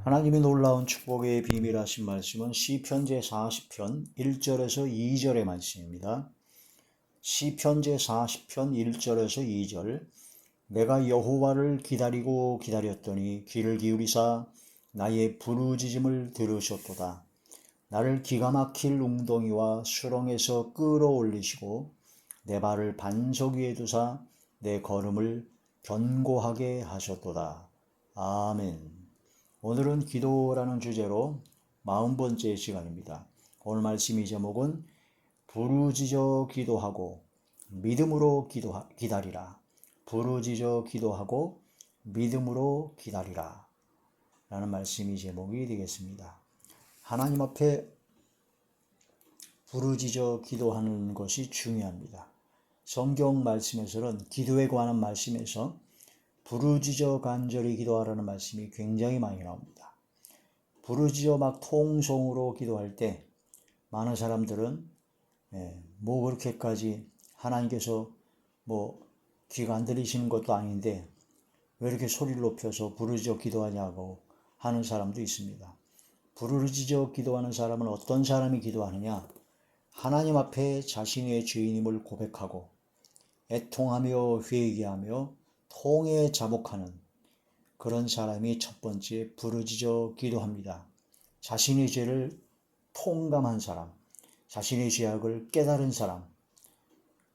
하나님의 놀라운 축복의 비밀하신 말씀은 시편 제40편 1절에서 2절의 말씀입니다. 시편 제40편 1절에서 2절. 내가 여호와를 기다리고 기다렸더니 귀를 기울이사 나의 부르짖음을 들으셨도다. 나를 기가 막힐 웅덩이와 수렁에서 끌어올리시고 내 발을 반석 위에 두사 내 걸음을 견고하게 하셨도다. 아멘. 오늘은 기도라는 주제로 40번째 시간입니다. 오늘 말씀의 제목은 부르짖어 기도하고 믿음으로 기다리라. 부르짖어 기도하고 믿음으로 기다리라. 라는 말씀이 제목이 되겠습니다. 하나님 앞에 부르짖어 기도하는 것이 중요합니다. 성경 말씀에서는 기도에 관한 말씀에서 부르짖어 간절히 기도하라는 말씀이 굉장히 많이 나옵니다. 부르짖어 막 통성으로 기도할 때 많은 사람들은 뭐 그렇게까지 하나님께서 귀가 안 들리시는 것도 아닌데 왜 이렇게 소리를 높여서 부르짖어 기도하냐고 하는 사람도 있습니다. 부르짖어 기도하는 사람은 어떤 사람이 기도하느냐? 하나님 앞에 자신의 죄인임을 고백하고 애통하며 회개하며 통에 자복하는 그런 사람이 첫 번째 부르짖어 기도합니다. 자신의 죄를 통감한 사람, 자신의 죄악을 깨달은 사람,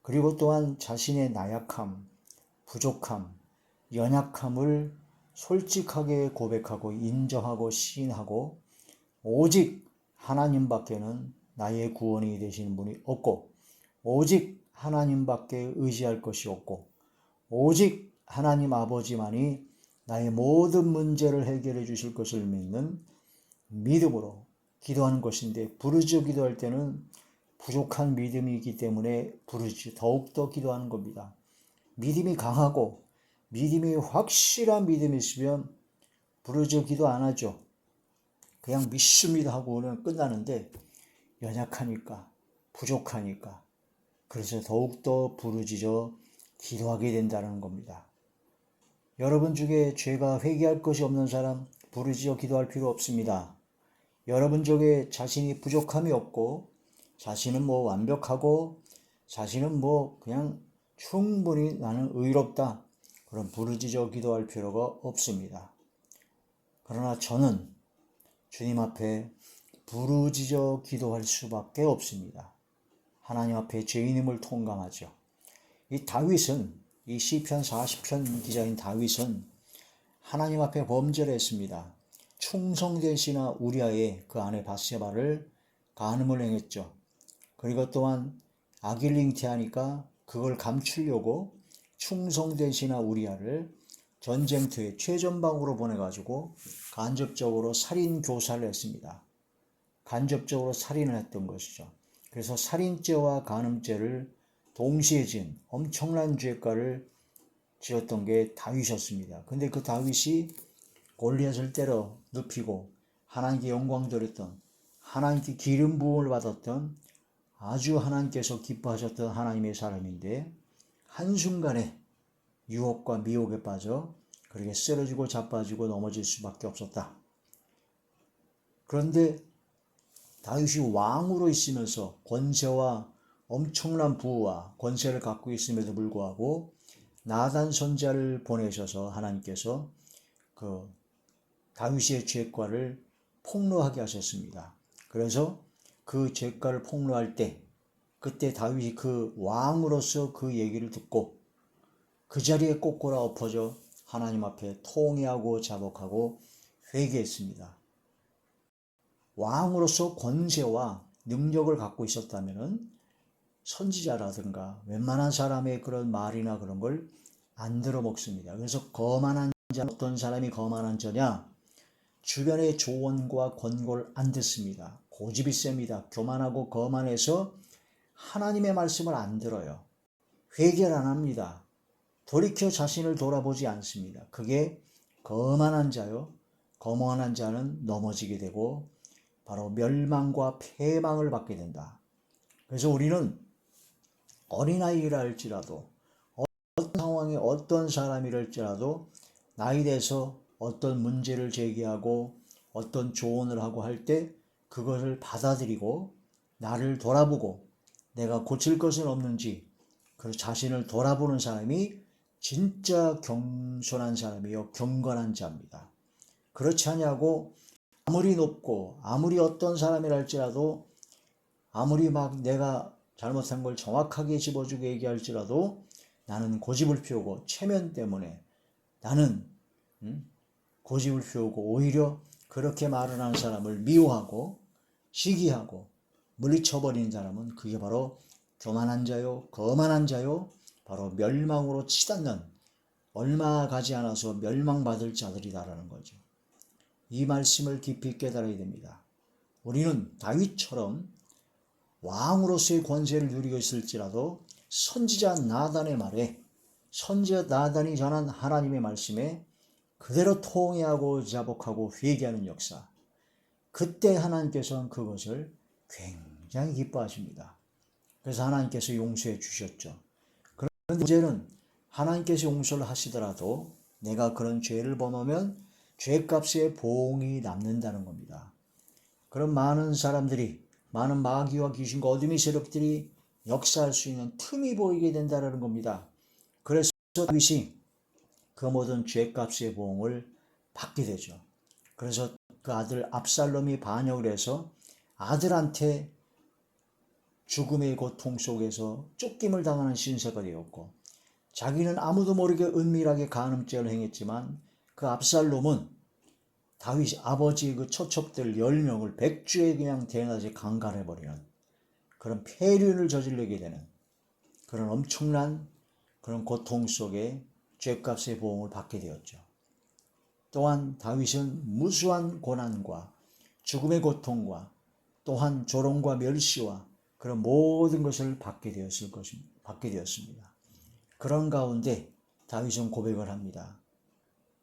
그리고 또한 자신의 나약함, 부족함, 연약함을 솔직하게 고백하고 인정하고 시인하고 오직 하나님밖에는 나의 구원이 되시는 분이 없고 오직 하나님밖에 의지할 것이 없고 오직 하나님 아버지만이 나의 모든 문제를 해결해 주실 것을 믿는 믿음으로 기도하는 것인데, 부르짖어 기도할 때는 부족한 믿음이 있기 때문에 더욱더 기도하는 겁니다. 믿음이 강하고 믿음이 확실한 믿음이 있으면 부르짖어 기도 안 하죠. 그냥 믿습니다 하고는 끝나는데 연약하니까 부족하니까 그래서 더욱더 부르짖어 기도하게 된다는 겁니다. 여러분 중에 죄가 회개할 것이 없는 사람 부르짖어 기도할 필요 없습니다. 여러분 중에 자신이 부족함이 없고 자신은 완벽하고 자신은 그냥 충분히 나는 의롭다, 그런 부르짖어 기도할 필요가 없습니다. 그러나 저는 주님 앞에 부르짖어 기도할 수밖에 없습니다. 하나님 앞에 죄인임을 통감하죠. 이 시편 40편 기자인 다윗은 하나님 앞에 범죄를 했습니다. 충성된 신하 우리아의 그 아내 밧세바를 간음을 행했죠. 그리고 또한 악을 잉태하니까 그걸 감추려고 충성된 신하 우리아를 전쟁터에 최전방으로 보내가지고 간접적으로 살인 교사를 했습니다. 간접적으로 살인을 했던 것이죠. 그래서 살인죄와 간음죄를 동시에 지은 엄청난 죄가를 지었던 게 다윗이었습니다. 근데 그 다윗이 골리앗을 때려 눕히고 하나님께 영광 돌렸던, 하나님께 기름 부음을 받았던, 아주 하나님께서 기뻐하셨던 하나님의 사람인데 한순간에 유혹과 미혹에 빠져 그렇게 쓰러지고 자빠지고 넘어질 수밖에 없었다. 그런데 다윗이 왕으로 있으면서 권세와 엄청난 부와 권세를 갖고 있음에도 불구하고 나단 선지자를 보내셔서 하나님께서 그 다윗의 죄과를 폭로하게 하셨습니다. 그래서 그 죄과를 폭로할 때 그때 다윗이 그 왕으로서 그 얘기를 듣고 그 자리에 꼿꼿아 엎어져 하나님 앞에 통회하고 자복하고 회개했습니다. 왕으로서 권세와 능력을 갖고 있었다면은 선지자라든가 웬만한 사람의 그런 말이나 그런 걸 안 들어먹습니다. 그래서 거만한 자, 어떤 사람이 거만한 자냐? 주변의 조언과 권고를 안 듣습니다. 고집이 셉니다. 교만하고 거만해서 하나님의 말씀을 안 들어요. 회개를 안 합니다. 돌이켜 자신을 돌아보지 않습니다. 그게 거만한 자요. 거만한 자는 넘어지게 되고 바로 멸망과 패망을 받게 된다. 그래서 우리는 어린아이라 할지라도 어떤 상황에 어떤 사람이랄지라도 나이 돼서 어떤 문제를 제기하고 어떤 조언을 하고 할 때 그것을 받아들이고 나를 돌아보고 내가 고칠 것은 없는지 그 자신을 돌아보는 사람이 진짜 겸손한 사람이요 경건한 자입니다. 그렇지 않냐고 아무리 높고 아무리 어떤 사람이랄지라도 아무리 막 내가 잘못한 걸 정확하게 집어주고 얘기할지라도 나는 고집을 피우고 체면 때문에 나는 고집을 피우고 오히려 그렇게 말을 하는 사람을 미워하고 시기하고 물리쳐버리는 사람은 그게 바로 교만한 자요 거만한 자요 바로 멸망으로 치닫는 얼마 가지 않아서 멸망받을 자들이다라는 거죠. 이 말씀을 깊이 깨달아야 됩니다. 우리는 다윗처럼 왕으로서의 권세를 누리고 있을지라도 선지자 나단의 말에 선지자 나단이 전한 하나님의 말씀에 그대로 통회하고 자복하고 회개하는 역사, 그때 하나님께서는 그것을 굉장히 기뻐하십니다. 그래서 하나님께서 용서해 주셨죠. 그런데 문제는 하나님께서 용서를 하시더라도 내가 그런 죄를 범하면 죄값의 보응이 남는다는 겁니다. 그런 많은 사람들이 많은 마귀와 귀신과 어둠의 세력들이 역사할 수 있는 틈이 보이게 된다는 겁니다. 그래서 다윗이 그 모든 죄값의 보응을 받게 되죠. 그래서 그 아들 압살롬이 반역을 해서 아들한테 죽음의 고통 속에서 쫓김을 당하는 신세가 되었고 자기는 아무도 모르게 은밀하게 간음죄를 행했지만 그 압살롬은 다윗 아버지의 그 처첩들 10명을 백주에 그냥 대낮에 강간해버리는 그런 폐륜을 저지르게 되는 그런 엄청난 그런 고통 속에 죄값의 보응을 받게 되었죠. 또한 다윗은 무수한 고난과 죽음의 고통과 또한 조롱과 멸시와 그런 모든 것을 받게 되었습니다. 그런 가운데 다윗은 고백을 합니다.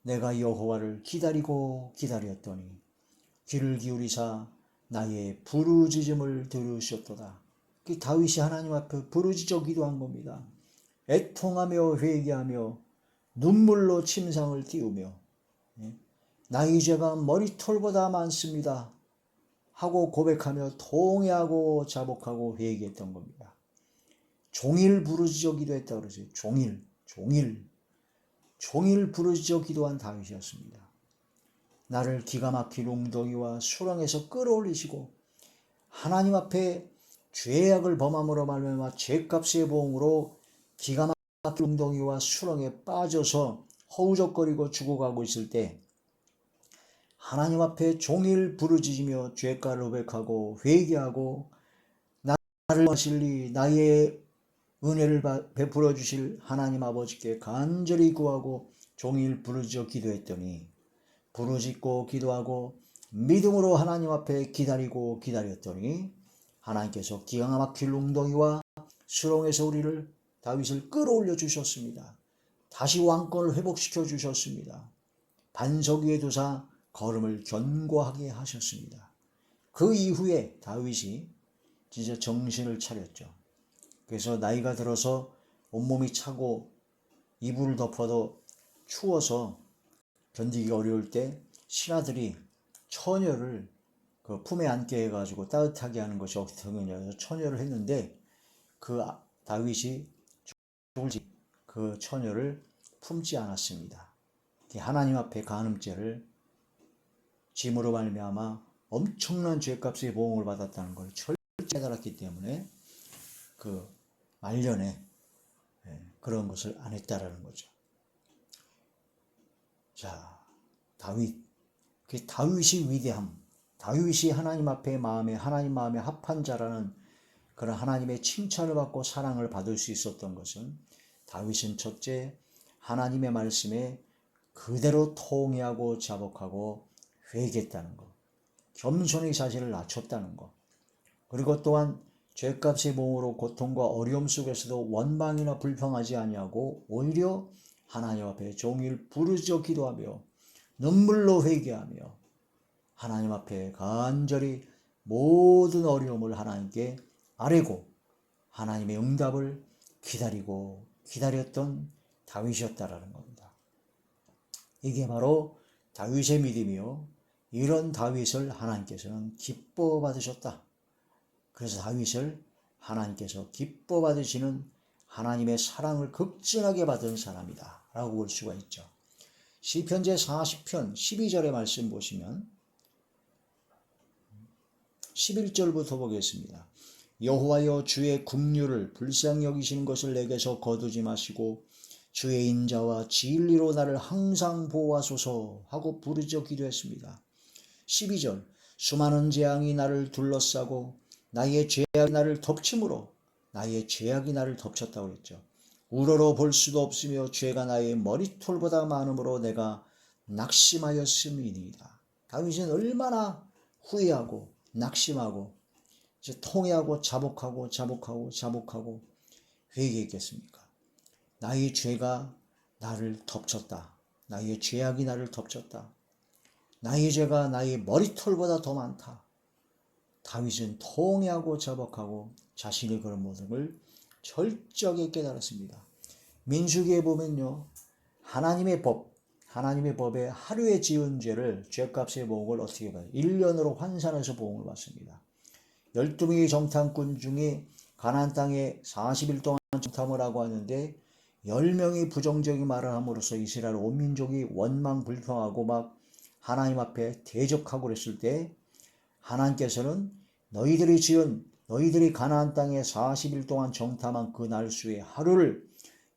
내가 여호와를 기다리고 기다렸더니 귀를 기울이사 나의 부르짖음을 들으셨도다. 다윗이 하나님 앞에 부르짖어 기도한 겁니다. 애통하며 회개하며 눈물로 침상을 띄우며 나의 죄가 머리털보다 많습니다 하고 고백하며 통회하고 자복하고 회개했던 겁니다. 종일 부르짖어 기도했다고 그러죠. 종일 부르짖어 기도한 다윗이었습니다. 나를 기가 막힌 웅덩이와 수렁에서 끌어올리시고 하나님 앞에 죄악을 범함으로 말미암아 죄값의 보응으로 기가 막힌 웅덩이와 수렁에 빠져서 허우적거리고 죽어가고 있을 때 하나님 앞에 종일 부르짖으며 죄가를 고백하고 회개하고 나를 하실리 나의 은혜를 베풀어 주실 하나님 아버지께 간절히 구하고 종일 부르짖어 기도했더니 부르짖고 기도하고 믿음으로 하나님 앞에 기다리고 기다렸더니 하나님께서 기가 막힐 웅덩이와 수렁에서 다윗을 끌어올려 주셨습니다. 다시 왕권을 회복시켜 주셨습니다. 반석 위에 두사 걸음을 견고하게 하셨습니다. 그 이후에 다윗이 진짜 정신을 차렸죠. 그래서 나이가 들어서 온몸이 차고 이불을 덮어도 추워서 견디기 어려울 때 신하들이 처녀를 그 품에 안게 해가지고 따뜻하게 하는 것이 어떻겠느냐 처녀를 했는데 그 다윗이 그 처녀를 품지 않았습니다. 하나님 앞에 간음죄를 짐으로 말미암아 엄청난 죄값의 보응을 받았다는 걸 철저히 깨달았기 때문에 그 말년에 그런 것을 안 했다라는 거죠. 자, 다윗이 위대함, 다윗이 하나님 마음에 합한 자라는 그런 하나님의 칭찬을 받고 사랑을 받을 수 있었던 것은 다윗은 첫째 하나님의 말씀에 그대로 통회하고 자복하고 회개했다는 것, 겸손히 자신을 낮췄다는 것, 그리고 또한 죄값의 보응으로 고통과 어려움 속에서도 원망이나 불평하지 아니하고 오히려 하나님 앞에 종일 부르짖어 기도하며 눈물로 회개하며 하나님 앞에 간절히 모든 어려움을 하나님께 아뢰고 하나님의 응답을 기다리고 기다렸던 다윗이었다라는 겁니다. 이게 바로 다윗의 믿음이요 이런 다윗을 하나님께서는 기뻐 받으셨다. 그래서 다윗을 하나님께서 기뻐 받으시는 하나님의 사랑을 극진하게 받은 사람이다 라고 볼 수가 있죠. 시편 제 40편 12절의 말씀 보시면 11절부터 보겠습니다. 여호와여 주의 긍휼을 불쌍히 여기시는 것을 내게서 거두지 마시고 주의 인자와 진리로 나를 항상 보호하소서 하고 부르짖어 기도했습니다. 12절 수많은 재앙이 나를 둘러싸고 나의 죄악이 나를 덮침으로 나의 죄악이 나를 덮쳤다고 그랬죠. 우러러 볼 수도 없으며 죄가 나의 머리털보다 많으므로 내가 낙심하였음이니이다. 다윗은 얼마나 후회하고 낙심하고 이제 통회하고 자복하고 회개했겠습니까? 나의 죄가 나를 덮쳤다. 나의 죄악이 나를 덮쳤다. 나의 죄가 나의 머리털보다 더 많다. 다윗은 통회하고 자복하고 자신의 그런 모든 걸 철저하게 깨달았습니다. 민수기에 보면요, 하나님의 법에 하루에 지은 죄를 죄값의 보응을 어떻게 받아요? 1년으로 환산해서 보응을 받습니다. 12명의 정탐꾼 중에 가나안 땅에 40일 동안 정탐을 하고 하는데 10명이 부정적인 말을 함으로써 이스라엘 온 민족이 원망불평하고 막 하나님 앞에 대적하고 그랬을 때 하나님께서는 너희들이 가나안 땅에 40일 동안 정탐한 그 날수의 하루를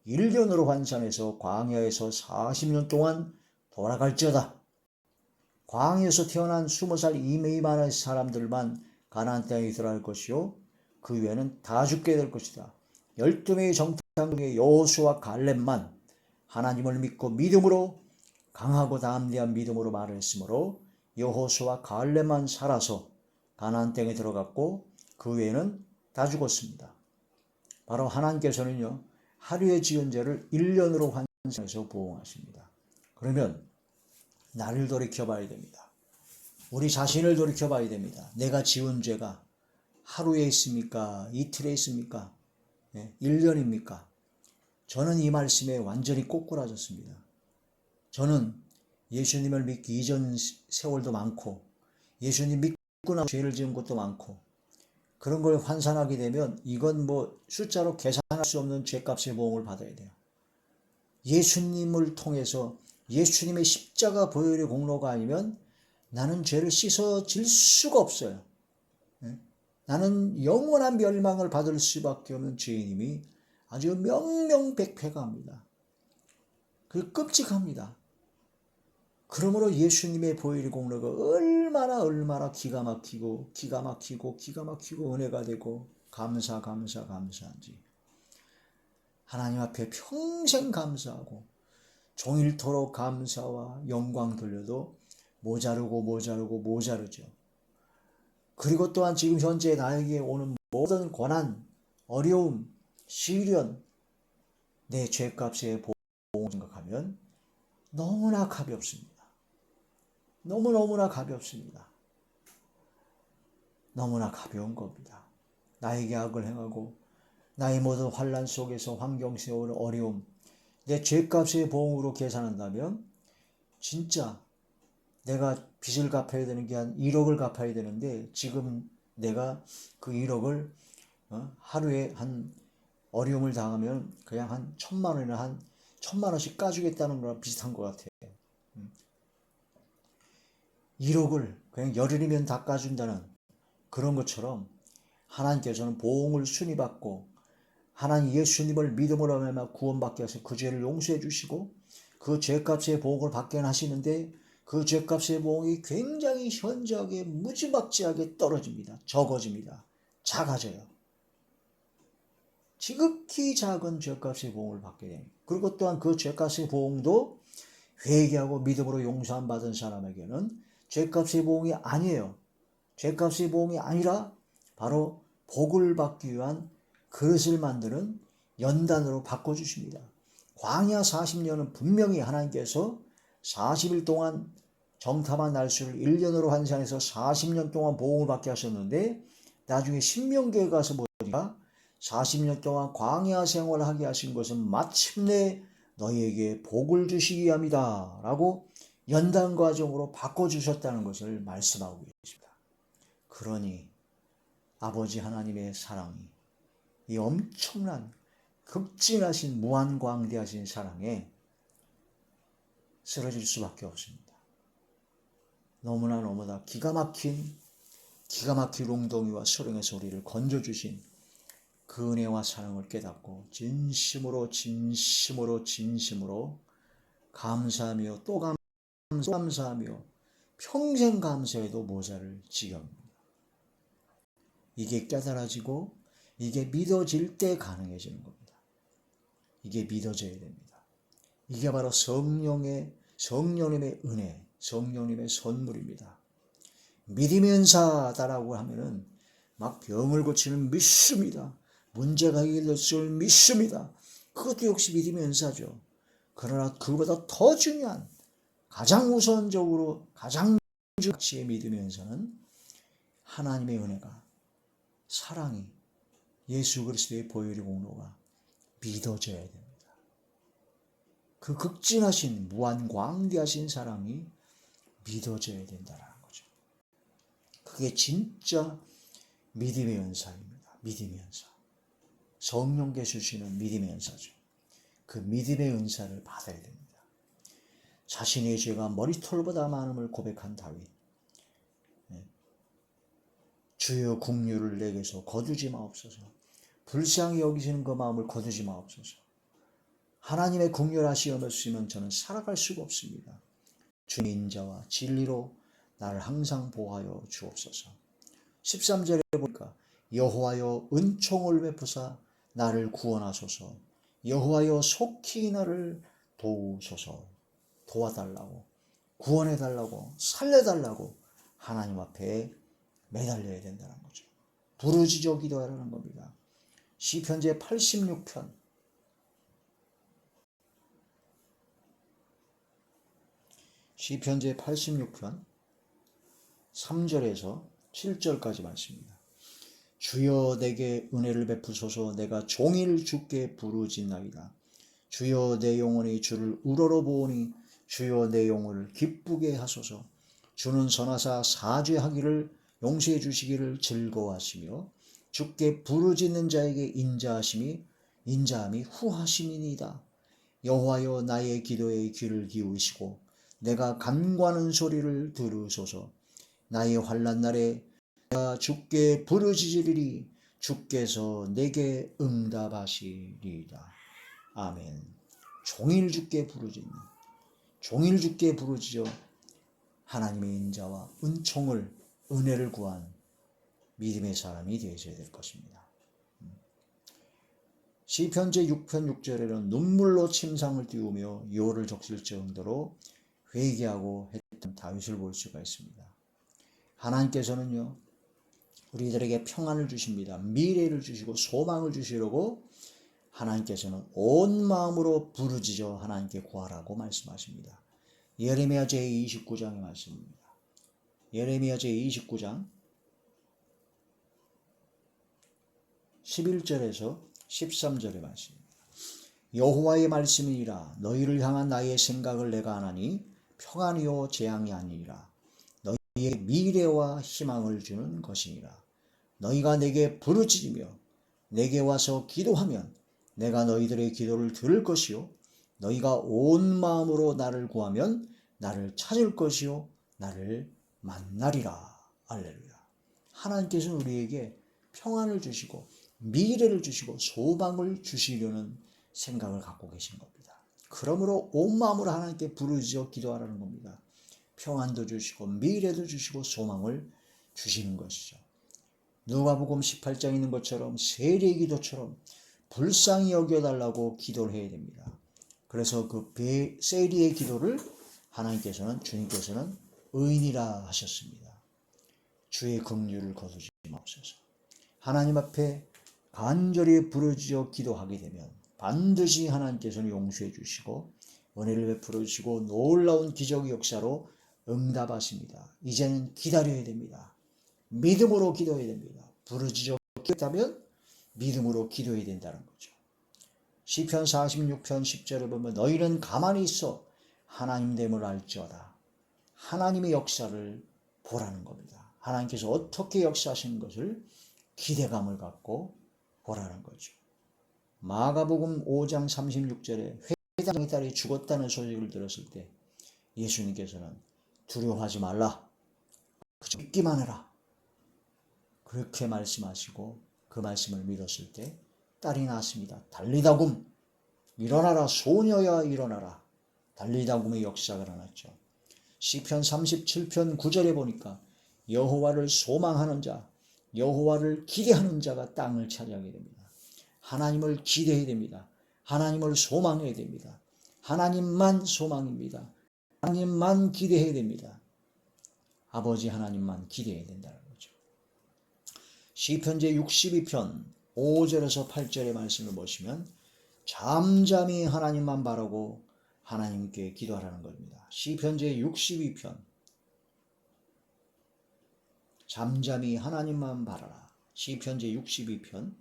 1년으로 환산해서 광야에서 40년 동안 돌아갈지어다. 광야에서 태어난 20살 이미만한 사람들만 가나안 땅에 들어갈 것이요 그 외에는 다 죽게 될 것이다. 12명의 정탐 중에 여호수아와 갈렙만 하나님을 믿고 믿음으로 강하고 담대한 믿음으로 말을 했으므로 여호수아와 갈렙만 살아서 가나안 땅에 들어갔고 그 외에는 다 죽었습니다. 바로 하나님께서는요 하루에 지은 죄를 1년으로 환산해서 보응하십니다. 그러면 나를 돌이켜봐야 됩니다. 우리 자신을 돌이켜봐야 됩니다. 내가 지은 죄가 하루에 있습니까? 이틀에 있습니까? 1년입니까? 저는 이 말씀에 완전히 꼬꾸라졌습니다. 저는 예수님을 믿기 이전 세월도 많고 예수님 믿고 나서 죄를 지은 것도 많고 그런 걸 환산하게 되면 이건 뭐 숫자로 계산할 수 없는 죄값의 보응을 받아야 돼요. 예수님을 통해서 예수님의 십자가 보혈의 공로가 아니면 나는 죄를 씻어질 수가 없어요. 나는 영원한 멸망을 받을 수밖에 없는 죄인임이 아주 명명백백합니다. 그 끔찍합니다. 그러므로 예수님의 보혈의 공로가 얼마나 기가 막히고 은혜가 되고 감사한지 하나님 앞에 평생 감사하고 종일토록 감사와 영광 돌려도 모자르죠. 그리고 또한 지금 현재 나에게 오는 모든 고난, 어려움, 시련, 내 죄값의 보응을 생각하면 너무나 가볍습니다. 너무나 가볍습니다. 너무나 가벼운 겁니다. 나에게 악을 행하고 나의 모든 환난 속에서 환경 세월 어려움, 내 죄값의 보응으로 계산한다면 진짜 내가 빚을 갚아야 되는 게 한 1억을 갚아야 되는데 지금 내가 그 1억을 하루에 한 어려움을 당하면 그냥 한 1,000만 원이나 한 1,000만 원씩 까주겠다는 거랑 비슷한 것 같아요. 1억을 그냥 열흘이면 다 까준다는 그런 것처럼 하나님께서는 보응을 순위 받고 하나님 예수님을 믿음으로 말미암아 구원받게 하셔서 그 죄를 용서해 주시고 그 죄값의 보응을 받게 하시는데 그 죄값의 보응이 굉장히 현저하게 무지막지하게 떨어집니다. 적어집니다. 작아져요. 지극히 작은 죄값의 보응을 받게 됩니다. 그리고 또한 그 죄값의 보응도 회개하고 믿음으로 용서함 받은 사람에게는 죄값의 보응이 아니에요. 죄값의 보응이 아니라 바로 복을 받기 위한 그릇을 만드는 연단으로 바꿔주십니다. 광야 40년은 분명히 하나님께서 40일 동안 정탐한 날수를 1년으로 환산해서 40년 동안 보응을 받게 하셨는데 나중에 신명기에 가서 보니까 40년 동안 광야 생활을 하게 하신 것은 마침내 너희에게 복을 주시기 위함이다 라고 연단 과정으로 바꿔주셨다는 것을 말씀하고 계십니다. 그러니 아버지 하나님의 사랑이 이 엄청난 극진하신 무한광대하신 사랑에 쓰러질 수밖에 없습니다. 너무나 기가 막힌 웅덩이와 수렁에서 우리를 건져주신 그 은혜와 사랑을 깨닫고 진심으로 감사하며 또 감사하며 평생 감사해도 모자랄 지경입니다. 이게 깨달아지고 이게 믿어질 때 가능해지는 겁니다. 이게 믿어져야 됩니다. 이게 바로 성령님의 은혜, 성령님의 선물입니다. 믿음의 은사다라고 하면은 막 병을 고치는 믿습니다. 문제가 해결될 믿습니다. 그것도 역시 믿음의 은사죠. 그러나 그보다 더 중요한 가장 우선적으로 가장 가치의 믿음의 은사는 하나님의 은혜가 사랑이 예수 그리스도의 보혈의 공로가 믿어져야 됩니다. 그 극진하신 무한광대하신 사랑이 믿어져야 된다는 거죠. 그게 진짜 믿음의 은사입니다. 믿음의 은사. 성령께서 주시는 믿음의 은사죠. 그 믿음의 은사를 받아야 됩니다. 자신의 죄가 머리털보다 많음을 고백한 다윗. 주여 국류를 내게서 거두지 마옵소서. 불쌍히 여기시는 그 마음을 거두지 마옵소서. 하나님의 국률하시면 없으면 저는 살아갈 수가 없습니다. 주의 인자와 진리로 나를 항상 보호하여 주옵소서. 13절에 보니까 여호와여 은총을 베푸사 나를 구원하소서. 여호와여 속히 나를 도우소서. 도와달라고, 구원해달라고, 살려달라고 하나님 앞에 매달려야 된다는 거죠. 부르짖어 기도하라는 겁니다. 시편 제 86편 시편 제 86편 3절에서 7절까지 말씀입니다. 주여 내게 은혜를 베푸소서. 내가 종일 주께 부르짖나이다. 주여 내 영혼이 주를 우러러 보오니 주여 내 영혼을 기쁘게 하소서. 주는 선하사 사죄하기를 용서해 주시기를 즐거워하시며 주께 부르짖는 자에게 인자함이 후하심이니이다. 여호와여 나의 기도에 귀를 기울이시고 내가 간구하는 소리를 들으소서. 나의 환난 날에 내가 주께 부르짖으리니 주께서 내게 응답하시리이다. 아멘. 종일 주께 부르짖어 하나님의 인자와 은혜를 구한 믿음의 사람이 되어야 될 것입니다. 시편 제 6편 6절에는 눈물로 침상을 띄우며 요를 적실 정도로 회개하고 했던 다윗을 볼 수가 있습니다. 하나님께서는요, 우리들에게 평안을 주십니다. 미래를 주시고 소망을 주시려고 하나님께서는 온 마음으로 부르짖어 하나님께 구하라고 말씀하십니다. 예레미야 제 29장의 말씀입니다. 예레미야 제 29장 11절에서 13절의 말씀입니다. 여호와의 말씀이니라. 너희를 향한 나의 생각을 내가 아나니 평안이요 재앙이 아니니라. 너희에게 미래와 희망을 주는 것이니라. 너희가 내게 부르짖으며 내게 와서 기도하면 내가 너희들의 기도를 들을 것이요 너희가 온 마음으로 나를 구하면 나를 찾을 것이요 나를 만나리라. 할렐루야. 하나님께서는 우리에게 평안을 주시고 미래를 주시고 소망을 주시려는 생각을 갖고 계신 겁니다. 그러므로 온 마음으로 하나님께 부르짖어 기도하라는 겁니다. 평안도 주시고 미래도 주시고 소망을 주시는 것이죠. 누가복음 18장에 있는 것처럼 세리의 기도처럼 불쌍히 여겨달라고 기도를 해야 됩니다. 그래서 그 세리의 기도를 주님께서는 의인이라 하셨습니다. 주의 긍휼을 거두지 마옵소서. 하나님 앞에 간절히 부르짖어 기도하게 되면 반드시 하나님께서는 용서해 주시고 은혜를 베풀어 주시고 놀라운 기적의 역사로 응답하십니다. 이제는 기다려야 됩니다. 믿음으로 기도해야 됩니다. 부르짖어 기도했다면 믿음으로 기도해야 된다는 거죠. 시편 46편 10절을 보면 너희는 가만히 있어 하나님 됨을 알지어다. 하나님의 역사를 보라는 겁니다. 하나님께서 어떻게 역사하시는 것을 기대감을 갖고 보라는 거죠. 마가복음 5장 36절에 회당의 딸이 죽었다는 소식을 들었을 때 예수님께서는 두려워하지 말라. 그저 믿기만 해라. 그렇게 말씀하시고 그 말씀을 믿었을 때 딸이 낳았습니다. 달리다굼 일어나라 소녀야 일어나라. 달리다굼의 역사가 일어났죠. 시편 37편 9절에 보니까 여호와를 소망하는 자, 여호와를 기대하는 자가 땅을 차지하게 됩니다. 하나님을 기대해야 됩니다. 하나님을 소망해야 됩니다. 하나님만 소망입니다. 하나님만 기대해야 됩니다. 아버지 하나님만 기대해야 된다는 거죠. 시편제 62편 5절에서 8절의 말씀을 보시면 잠잠히 하나님만 바라고 하나님께 기도하라는 겁니다. 시편제 62편 잠잠히 하나님만 바라라. 시편제 62편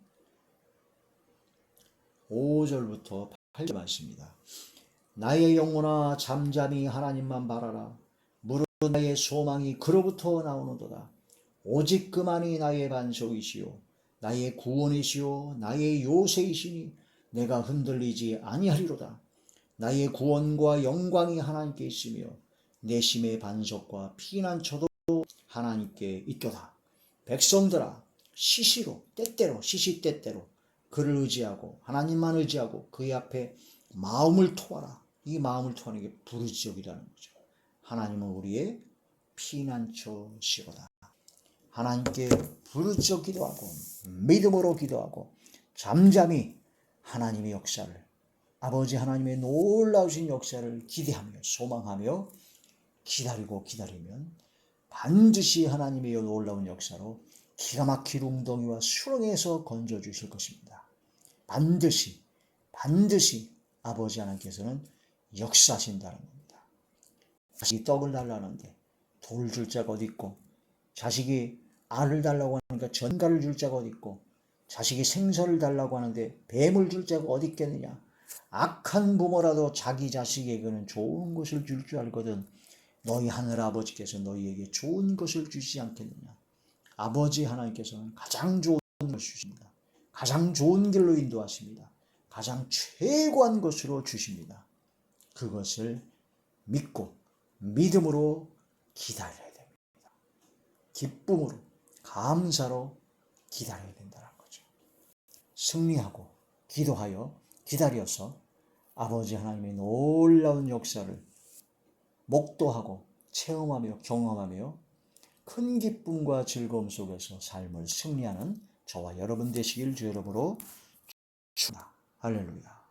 5절부터 8절 말씀입니다. 나의 영혼아 잠잠히 하나님만 바라라. 무릇 나의 소망이 그로부터 나오는도다. 오직 그만이 나의 반석이시요 나의 구원이시요 나의 요새이시니 내가 흔들리지 아니하리로다. 나의 구원과 영광이 하나님께 있으며 내 심의 반석과 피난처도 하나님께 있도다. 백성들아 시시로 때때로 시시때때로 그를 의지하고 하나님만 의지하고 그의 앞에 마음을 토하라. 이 마음을 토하는 게 부르짖기라는 거죠. 하나님은 우리의 피난처시로다. 하나님께 부르짖어 기도하고 믿음으로 기도하고 잠잠히 하나님의 역사를 아버지 하나님의 놀라우신 역사를 기대하며 소망하며 기다리면 반드시 하나님의 놀라운 역사로 기가 막힌 웅덩이와 수렁에서 건져주실 것입니다. 반드시 아버지 하나님께서는 역사하신다는 겁니다. 자식이 떡을 달라는데 돌을 줄 자가 어디 있고, 자식이 알을 달라고 하니까 전갈을 줄 자가 어디 있고, 자식이 생선을 달라고 하는데 뱀을 줄 자가 어디 있겠느냐. 악한 부모라도 자기 자식에게는 좋은 것을 줄 줄 알거든 너희 하늘 아버지께서 너희에게 좋은 것을 주시지 않겠느냐. 아버지 하나님께서는 가장 좋은 것을 주십니다. 가장 좋은 길로 인도하십니다. 가장 최고한 것으로 주십니다. 그것을 믿고 믿음으로 기다려야 됩니다. 기쁨으로 감사로 기다려야 된다는 거죠. 승리하고 기도하여 기다려서 아버지 하나님의 놀라운 역사를 목도하고 체험하며 경험하며 큰 기쁨과 즐거움 속에서 삶을 승리하는 저와 여러분 되시길 주 여러분으로 축원합니다. 할렐루야.